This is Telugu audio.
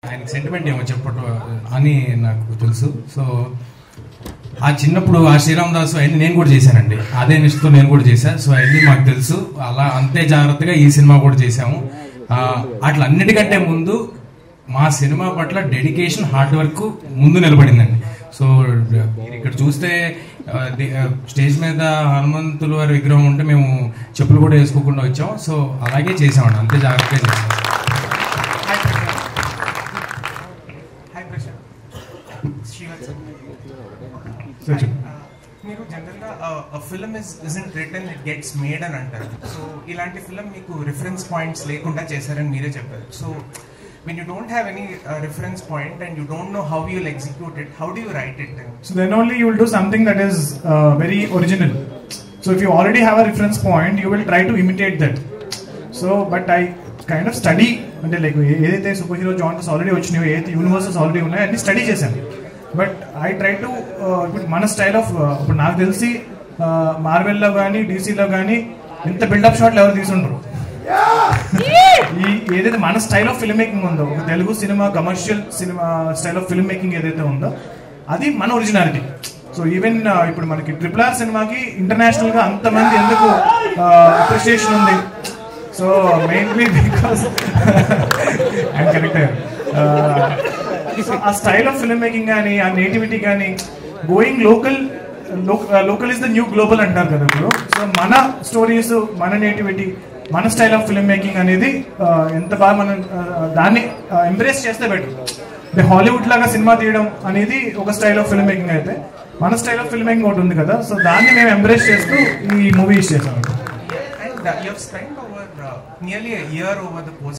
ఆయనకి సెంటిమెంట్ ఏమో చెప్పటం అని నాకు తెలుసు. సో ఆ చిన్నప్పుడు ఆ శ్రీరామ్ దాసు అవన్నీ నేను కూడా చేశానండి, అదే నిష్ఠతో నేను కూడా చేశాను. సో అవన్నీ మాకు తెలుసు. అలా అంతే జాగ్రత్తగా ఈ సినిమా కూడా చేశాము. అట్లా అన్నిటికంటే ముందు మా సినిమా పట్ల డెడికేషన్, హార్డ్ వర్క్ ముందు నిలబడిందండి. సో ఇక్కడ చూస్తే స్టేజ్ మీద హనుమంతుల వారి విగ్రహం ఉంటే మేము చెప్పులు కూడా వేసుకోకుండా వచ్చాం. సో అలాగే చేసామండి, అంతే జాగ్రత్తగా చేసాం. మీరు జనరల్గా film isn't written, it gets made అని అంటారు. సో ఇలాంటి ఫిల్మ్ మీకు రిఫరెన్స్ పాయింట్స్ లేకుండా చేశారని మీరే చెప్పారు. So when you don't have any reference point and you don't know how you'll execute it, how do you write it then? So then only you will do something that is very original. So if you already have a reference point, you will try to imitate that. So but I kind of study, అంటే లైక్ ఏదైతే సూపర్ హీరో జానర్స్ ఆల్రెడీ వచ్చినాయో, ఏదైతే యూనివర్సెస్ ఆల్రెడీ ఉన్నాయో అన్ని స్టడీ చేశాను. బట్ ఐ ట్రై టు ఇప్పుడు మన స్టైల్ ఆఫ్, ఇప్పుడు నాకు తెలిసి మార్వెల్లో కానీ డీసీలో కానీ ఇంత బిల్డప్ షాట్లు ఎవరు తీసుండ్రు. ఈ ఏదైతే మన స్టైల్ ఆఫ్ ఫిల్మ్ మేకింగ్ ఉందో, ఒక Telugu cinema commercial cinema style of film making ఏదైతే ఉందో అది మన ఒరిజినాలిటీ. సో ఈవెన్ ఇప్పుడు మనకి RRR సినిమాకి ఇంటర్నేషనల్ గా అంతమంది ఎందుకు అప్రిషియేషన్ ఉంది? So mainly because I'm correct. ఆ స్టైల్ ఆఫ్ ఫిల్మ్ మేకింగ్ కానీ, ఆ నేటివిటీ కానీ, going local is the new global అంటారు కదా ఇప్పుడు. సో మన స్టోరీస్, మన నేటివిటీ, మన స్టైల్ ఆఫ్ ఫిల్మ్ మేకింగ్ అనేది ఎంత బాగా మనం దాన్ని ఎంబ్రేస్ చేస్తే బెటర్. అంటే హాలీవుడ్ లాగా సినిమా తీయడం అనేది ఒక స్టైల్ ఆఫ్ ఫిల్మ్ మేకింగ్ అయితే, మన స్టైల్ ఆఫ్ ఫిల్మ్ మేకింగ్ ఒకటి ఉంది కదా. సో దాన్ని మేము ఎంబ్రేస్ చేస్తూ ఈ మూవీస్ చేసాం. And you have spent over nearly a year over the post